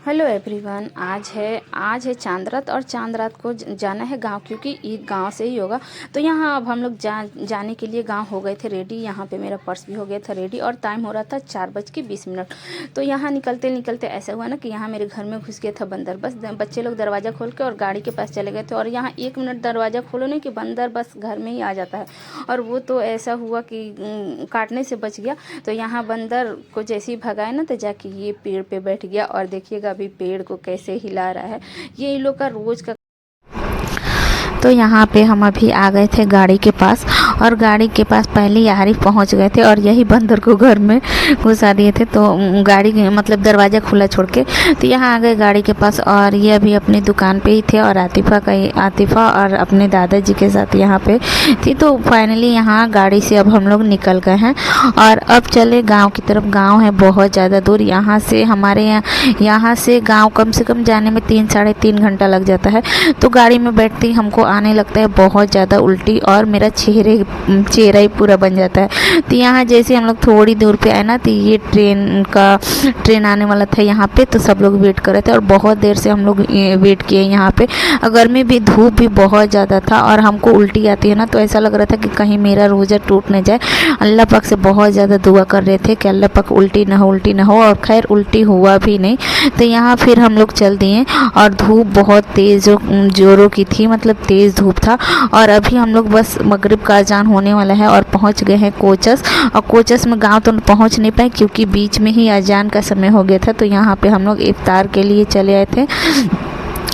Hello everyone. आज है चांद रात और चांद रात को जाना है गांव, क्योंकि ईद गांव से ही होगा। तो यहाँ अब हम लोग जाने के लिए गांव हो गए थे रेडी। यहाँ पे मेरा पर्स भी हो गया था रेडी और टाइम हो रहा था 4:20। तो यहाँ निकलते निकलते ऐसा हुआ ना कि यहाँ मेरे घर में घुस गया था बंदर। बस बच्चे लोग दरवाज़ा खोल के और गाड़ी के पास चले गए थे, और यहाँ 1 मिनट दरवाज़ा खोलो नहीं कि बंदर बस घर में ही आ जाता है। और वो तो ऐसा हुआ कि काटने से बच गया। तो यहाँ बंदर को जैसे ही भगाए ना, तो जाके ये पेड़ पे बैठ गया। और देखिएगा अभी पेड़ को कैसे हिला रहा है। ये इन लोग का रोज का। तो यहाँ पे हम अभी आ गए थे गाड़ी के पास, और गाड़ी के पास पहले ही आरिफ पहुँच गए थे और यही बंदर को घर में घुसा दिए थे। तो गाड़ी मतलब दरवाज़ा खुला छोड़ के तो यहाँ आ गए गाड़ी के पास, और ये अभी अपनी दुकान पे ही थे। और आतिफ़ा और अपने दादाजी के साथ यहाँ पे थी। तो फाइनली यहाँ गाड़ी से अब हम लोग निकल गए हैं और अब चले गाँव की तरफ। गाँव है बहुत ज़्यादा दूर यहाँ से, हमारे यहाँ से गाँव कम से कम जाने में 3-3.5 घंटा लग जाता है। तो गाड़ी में बैठते ही हमको आने लगता है बहुत ज़्यादा उल्टी, और मेरा चेहरा ही पूरा बन जाता है। तो यहाँ जैसे हम लोग थोड़ी दूर पे आए ना, तो ये ट्रेन आने वाला था यहाँ पे। तो सब लोग वेट कर रहे थे और बहुत देर से हम लोग वेट किए यहाँ पे। गर्मी भी, धूप भी बहुत ज़्यादा था, और हमको उल्टी आती है ना, तो ऐसा लग रहा था कि कहीं मेरा रोज़ा टूट न जाए। अल्लाह पाक से बहुत ज़्यादा दुआ कर रहे थे कि अल्लाह पाक उल्टी ना हो, और खैर उल्टी हुआ भी नहीं। तो यहाँ फिर हम लोग चल दिए, और धूप बहुत तेज़ जोरों की थी, मतलब तेज़ धूप था। और अभी हम लोग बस मगरिब का अजान होने वाला है और पहुंच गए हैं कोचस। और कोचस में गांव तो पहुंच नहीं पाए क्योंकि बीच में ही अजान का समय हो गया था। तो यहाँ पे हम लोग इफ्तार के लिए चले आए थे।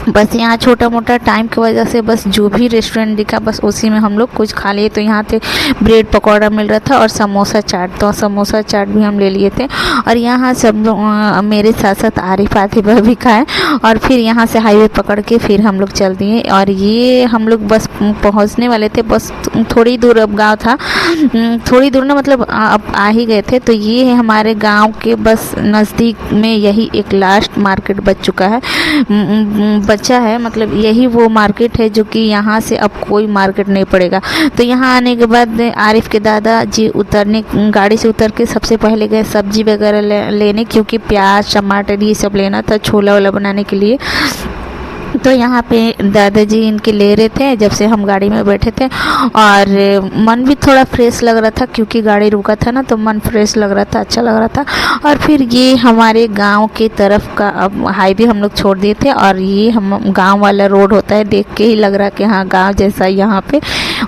बस यहाँ छोटा मोटा टाइम की वजह से बस जो भी रेस्टोरेंट दिखा बस उसी में हम लोग कुछ खा लिए। तो यहाँ थे ब्रेड पकौड़ा मिल रहा था और समोसा चाट, तो समोसा चाट भी हम ले लिए थे। और यहाँ सब लोग मेरे साथ साथ आरिफ आतिफा भी खाए, और फिर यहाँ से हाईवे पकड़ के फिर हम लोग चल दिए। और ये हम लोग बस पहुँचने वाले थे, बस थोड़ी दूर अब गाँव था, थोड़ी दूर ना मतलब अब आ ही गए थे। तो ये है हमारे गाँव के बस नज़दीक में यही एक लास्ट मार्केट बच चुका है, बच्चा है, मतलब यही वो मार्केट है जो कि यहाँ से अब कोई मार्केट नहीं पड़ेगा। तो यहाँ आने के बाद आरिफ के दादाजी गाड़ी से उतर के सबसे पहले गए सब्जी वगैरह लेने, क्योंकि प्याज टमाटर ये सब लेना था छोला वोला बनाने के लिए। तो यहाँ पे दादाजी इनके ले रहे थे जब से हम गाड़ी में बैठे थे, और मन भी थोड़ा फ्रेश लग रहा था क्योंकि गाड़ी रुका था ना, तो मन फ्रेश लग रहा था, अच्छा लग रहा था। और फिर ये हमारे गांव के तरफ का अब हाईवे हम लोग छोड़ दिए थे, और ये हम गांव वाला रोड होता है, देख के ही लग रहा कि हाँ गांव जैसा यहाँ पे।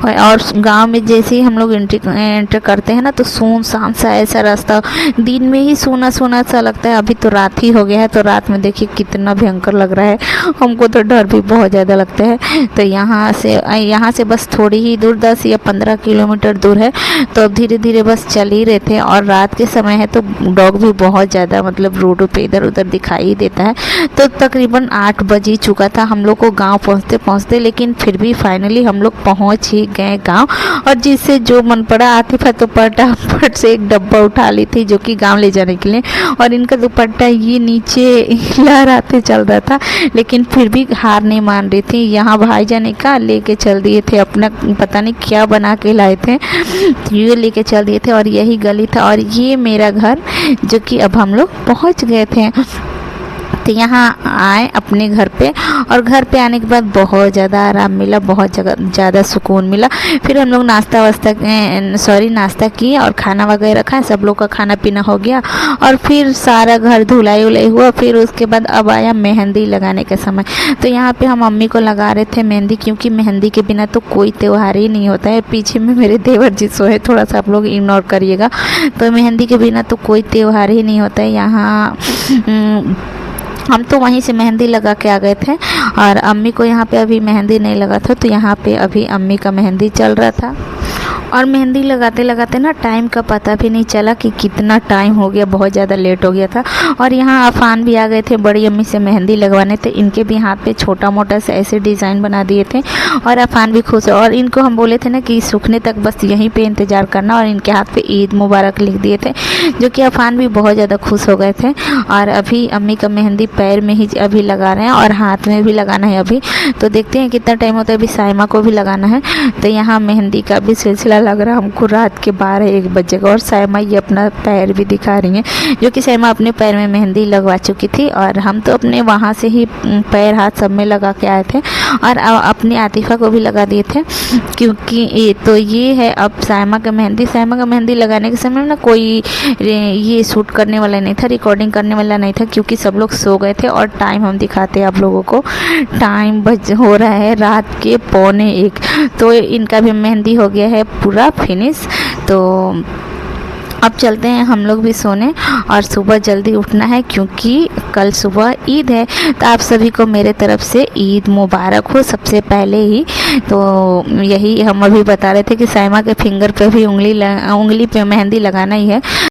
और गांव में जैसे ही हम लोग एंटर करते हैं ना, तो सुनसान सा ऐसा रास्ता, दिन में ही सूना सूना सा लगता है। अभी तो रात ही हो गया है, तो रात में देखिए कितना भयंकर लग रहा है, हमको तो डर भी बहुत ज़्यादा लगता है। तो यहाँ से बस थोड़ी ही दूर 10 या 15 किलोमीटर दूर है। तो अब धीरे धीरे बस चल ही रहे थे, और रात के समय है तो डॉग भी बहुत ज़्यादा मतलब रोडों पे इधर उधर दिखाई ही देता है। तो तकरीबन 8 बज ही चुका था हम लोग को गांव पहुँचते पहुँचते, लेकिन फिर भी फाइनली हम लोग पहुँच ही गए गांव। और जिससे जो मन पड़ा, आतिफा तो फटाफट से एक डब्बा उठा ली थी जो कि गाँव ले जाने के लिए, और इनका दुपट्टा ये नीचे लहराते चल रहा था, लेकिन फिर भी हार नहीं मान रही थी। यहाँ भाईजान का लेके चल दिए थे, अपना पता नहीं क्या बना के लाए थे, ये लेके चल दिए थे। और यही गली था, और ये मेरा घर जो कि अब हम लोग पहुँच गए थे। तो यहाँ आए अपने घर पे, और घर पे आने के बाद बहुत ज़्यादा आराम मिला, बहुत ज़्यादा सुकून मिला। फिर हम लोग नाश्ता किए और खाना वगैरह खाए, सब लोग का खाना पीना हो गया, और फिर सारा घर धुलाई उलाई हुआ। फिर उसके बाद अब आया मेहंदी लगाने का समय। तो यहाँ पे हम मम्मी को लगा रहे थे मेहंदी, क्योंकि मेहंदी के बिना तो कोई त्यौहार ही नहीं होता है। पीछे में मेरे देवर जी सोए, थोड़ा सा आप लोग इग्नोर करिएगा। तो मेहंदी के बिना तो कोई त्यौहार ही नहीं होता है। यहाँ हम तो वहीं से मेहंदी लगा के आ गए थे, और अम्मी को यहाँ पे अभी मेहंदी नहीं लगा था, तो यहाँ पे अभी अम्मी का मेहंदी चल रहा था। और मेहंदी लगाते लगाते ना टाइम का पता भी नहीं चला कि कितना टाइम हो गया, बहुत ज़्यादा लेट हो गया था। और यहाँ अफान भी आ गए थे बड़ी अम्मी से मेहंदी लगवाने, थे इनके भी हाथ पे छोटा मोटा से ऐसे डिज़ाइन बना दिए थे, और अफान भी खुश है। और इनको हम बोले थे ना कि सूखने तक बस यहीं पे इंतज़ार करना, और इनके हाथ पे ईद मुबारक लिख दिए थे, जो कि अफान भी बहुत ज़्यादा खुश हो गए थे। और अभी अम्मी का मेहंदी पैर में ही अभी लगा रहे हैं, और हाथ में भी लगाना है अभी। तो देखते हैं कितना टाइम होता है, अभी साइमा को भी लगाना है। तो यहाँ मेहंदी का भी सिलसिला अंधेरा लग रहा हमको, रात के 12-1 बजे का। और सायमा ये अपना पैर भी दिखा रही हैं, जो कि सायमा अपने पैर में मेहंदी लगवा चुकी थी और हम तो अपने वहाँ से ही पैर हाथ सब में लगा के आए थे और अपनी आतिफा को भी लगा दिए थे, क्योंकि ये है अब सायमा का मेहंदी लगाने के समय ना कोई ये शूट करने वाला नहीं था, रिकॉर्डिंग करने वाला नहीं था, क्योंकि सब लोग सो गए थे। और टाइम हम दिखाते हैं आप लोगों को, टाइम हो रहा है रात के 12:45। तो इनका भी मेहंदी हो गया है पूरा फिनिश। तो अब चलते हैं हम लोग भी सोने और सुबह जल्दी उठना है, क्योंकि कल सुबह ईद है। तो आप सभी को मेरे तरफ से ईद मुबारक हो सबसे पहले ही। तो यही हम अभी बता रहे थे कि सायमा के फिंगर पे भी उंगली पे मेहंदी लगाना ही है।